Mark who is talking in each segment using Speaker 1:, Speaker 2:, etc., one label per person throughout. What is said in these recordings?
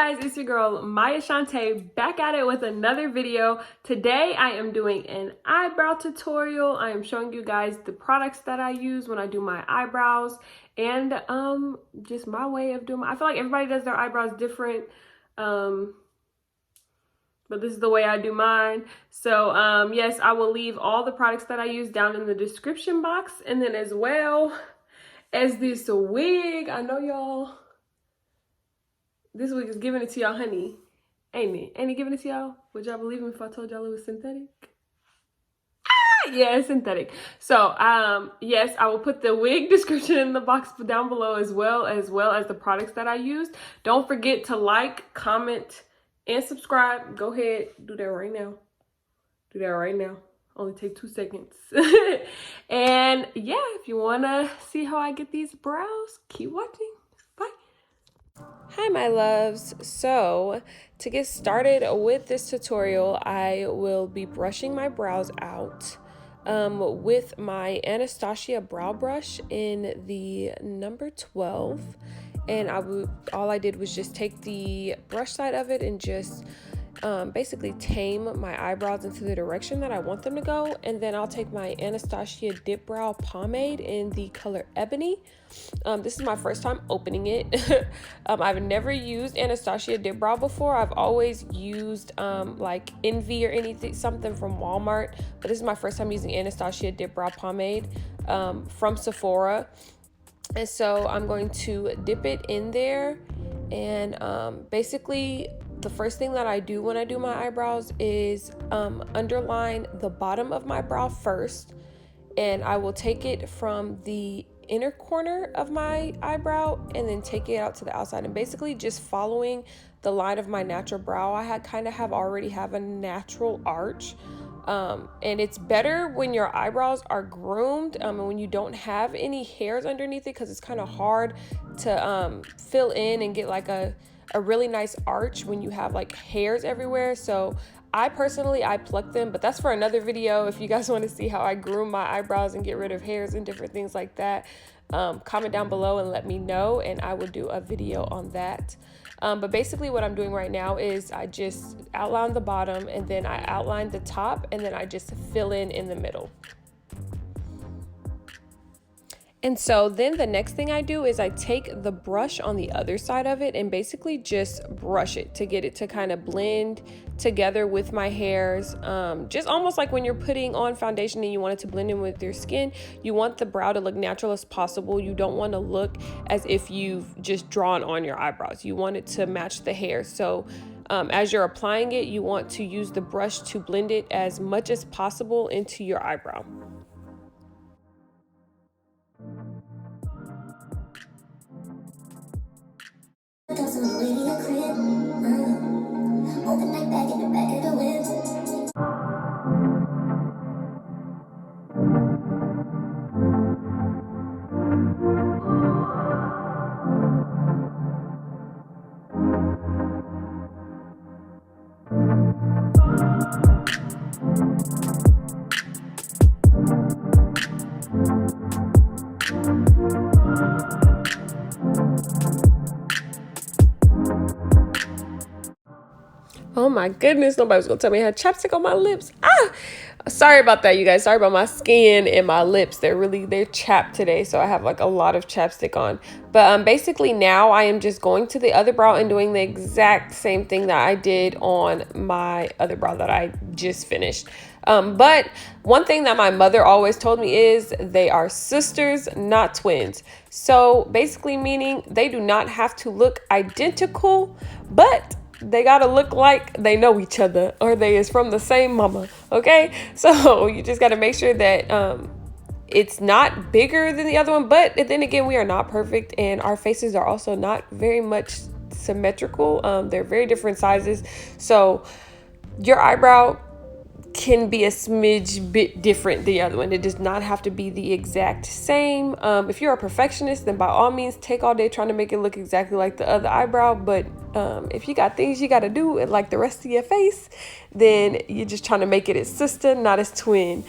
Speaker 1: guys, it's your girl Msmayachante back at it with another video. Today I am doing an eyebrow tutorial. I am showing you guys the products that I use when I do my eyebrows and just my way of doing I feel like everybody does their eyebrows different, but this is the way I do mine. So yes, I will leave all the products that I use down in the description box, and then as well as this wig. I know y'all, this wig is giving it to y'all, honey. Ain't it? Ain't it giving it to y'all? Would y'all believe me if I told y'all it was synthetic? Ah, yeah, it's synthetic. So, yes, I will put the wig description in the box down below as well as the products that I used. Don't forget to like, comment, and subscribe. Go ahead, do that right now. Do that right now. Only take 2 seconds. And yeah, if you want to see how I get these brows, keep watching. Bye. Hi my loves. So to get started with this tutorial, I will be brushing my brows out with my Anastasia brow brush in the number 12. And all I did was just take the brush side of it and just basically tame my eyebrows into the direction that I want them to go. And then I'll take my Anastasia Dipbrow pomade in the color Ebony. This is my first time opening it. I've never used Anastasia Dipbrow before. I've always used like Envy or something from Walmart, but this is my first time using Anastasia Dipbrow pomade from Sephora. And so I'm going to dip it in there, and basically the first thing that I do when I do my eyebrows is underline the bottom of my brow first, and I will take it from the inner corner of my eyebrow and then take it out to the outside, and basically just following the line of my natural brow. I already have a natural arch. And it's better when your eyebrows are groomed and when you don't have any hairs underneath it, because it's kind of hard to fill in and get like a really nice arch when you have like hairs everywhere. So I pluck them, but that's for another video. If you guys want to see how I groom my eyebrows and get rid of hairs and different things like that, comment down below and let me know, and I will do a video on that. But basically what I'm doing right now is I just outline the bottom, and then I outline the top, and then I just fill in the middle. And so then the next thing I do is I take the brush on the other side of it and basically just brush it to get it to kind of blend together with my hairs. Just almost like when you're putting on foundation and you want it to blend in with your skin. You want the brow to look natural as possible. You don't want to look as if you've just drawn on your eyebrows. You want it to match the hair. So as you're applying it, you want to use the brush to blend it as much as possible into your eyebrow.
Speaker 2: Open night back in the back of the whip.
Speaker 1: Oh my goodness, nobody was gonna tell me I had chapstick on my lips. Sorry about that, you guys. Sorry about my skin and my lips. They're chapped today, so I have like a lot of chapstick on. But basically now I am just going to the other brow and doing the exact same thing that I did on my other brow that I just finished. But one thing that my mother always told me is they are sisters, not twins. So basically meaning they do not have to look identical, but they gotta look like they know each other, or they is from the same mama. Okay, so you just gotta make sure that it's not bigger than the other one, but then again, we are not perfect, and our faces are also not very much symmetrical. They're very different sizes, so your eyebrow can be a smidge bit different than the other one. It does not have to be the exact same. If you're a perfectionist, then by all means take all day trying to make it look exactly like the other eyebrow. But if you got things you got to do like the rest of your face, then you're just trying to make it as sister, not as twin.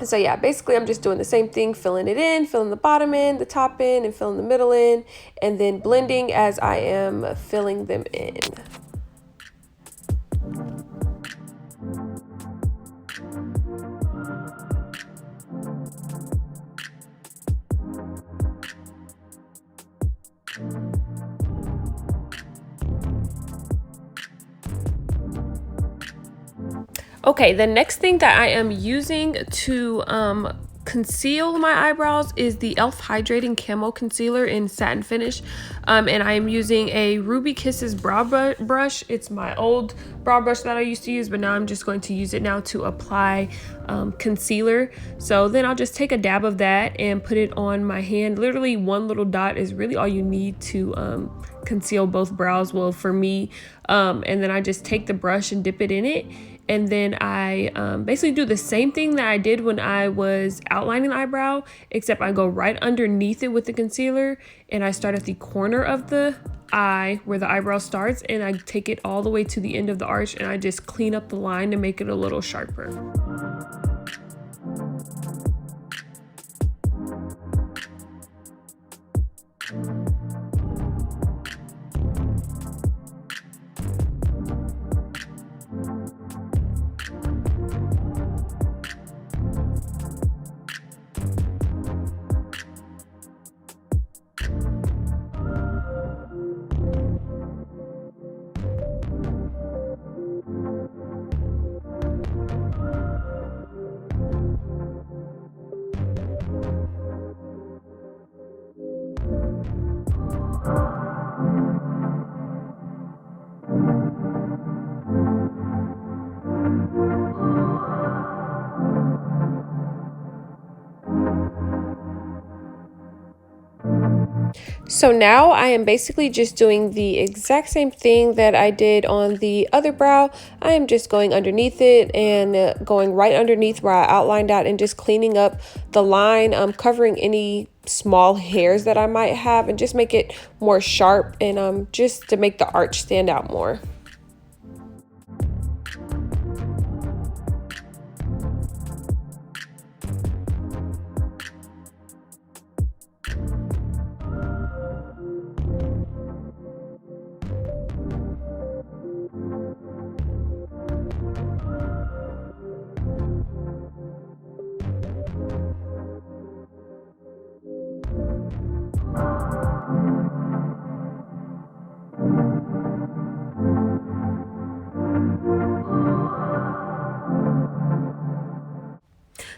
Speaker 1: So yeah, basically I'm just doing the same thing, filling it in, filling the bottom in, the top in, and filling the middle in, and then blending as I am filling them in. Okay, the next thing that I am using to conceal my eyebrows is the e.l.f. Hydrating Camo Concealer in Satin Finish. And I am using a Ruby Kisses brow brush. It's my old brow brush that I used to use, but now I'm just going to use it now to apply concealer. So then I'll just take a dab of that and put it on my hand. Literally one little dot is really all you need to conceal both brows, well for me. And then I just take the brush and dip it in it. And then I basically do the same thing that I did when I was outlining the eyebrow, except I go right underneath it with the concealer and I start at the corner of the eye where the eyebrow starts, and I take it all the way to the end of the arch and I just clean up the line to make it a little sharper. So now I am basically just doing the exact same thing that I did on the other brow. I am just going underneath it and going right underneath where I outlined out and just cleaning up the line, covering any small hairs that I might have and just make it more sharp and just to make the arch stand out more.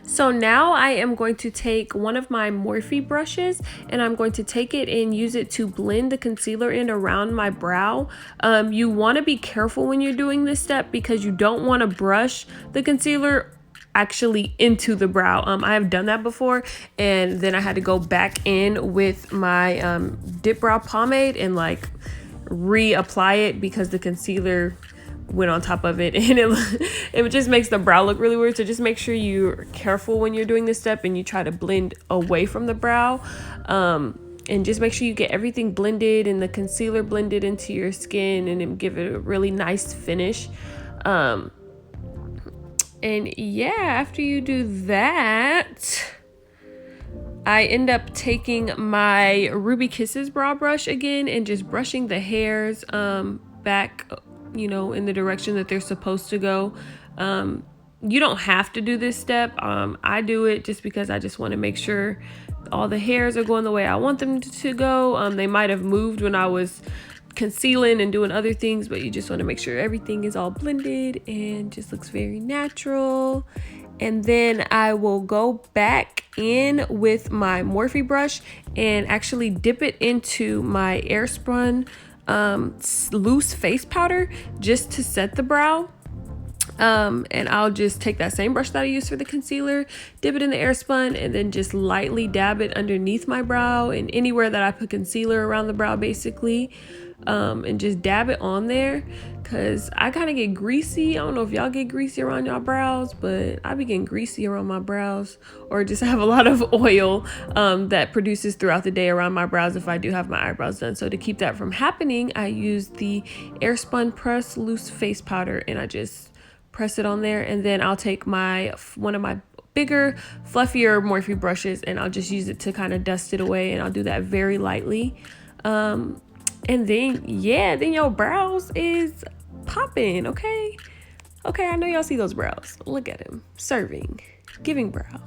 Speaker 1: So now I am going to take one of my Morphe brushes and I'm going to take it and use it to blend the concealer in around my brow. You want to be careful when you're doing this step because you don't want to brush the concealer actually into the brow. I have done that before and then I had to go back in with my Dipbrow pomade and like reapply it because the concealer went on top of it and it just makes the brow look really weird. So just make sure you're careful when you're doing this step and you try to blend away from the brow, and just make sure you get everything blended and the concealer blended into your skin and then give it a really nice finish. And yeah, after you do that, I end up taking my Ruby Kisses brow brush again and just brushing the hairs back, you know, in the direction that they're supposed to go. You don't have to do this step. I do it just because I just want to make sure all the hairs are going the way I want them to go. They might have moved when I was concealing and doing other things, but you just want to make sure everything is all blended and just looks very natural. And then I will go back in with my Morphe brush and actually dip it into my Airspun loose face powder just to set the brow. And I'll just take that same brush that I used for the concealer, dip it in the Airspun, and then just lightly dab it underneath my brow and anywhere that I put concealer around the brow basically, and just dab it on there because I kind of get greasy. I don't know if y'all get greasy around y'all brows, but I be getting greasy around my brows, or just have a lot of oil that produces throughout the day around my brows if I do have my eyebrows done. So to keep that from happening, I use the Airspun Press Loose Face Powder and I just press it on there, and then I'll take one of my bigger, fluffier Morphe brushes, and I'll just use it to kind of dust it away, and I'll do that very lightly. And then, yeah, then your brows is popping, okay? Okay, I know y'all see those brows. Look at him. Serving. Giving brow.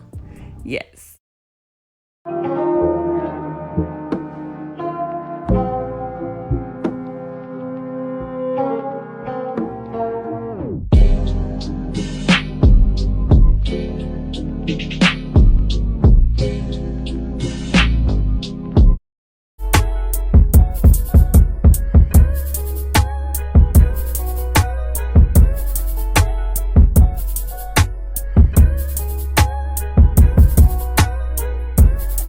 Speaker 1: Yes.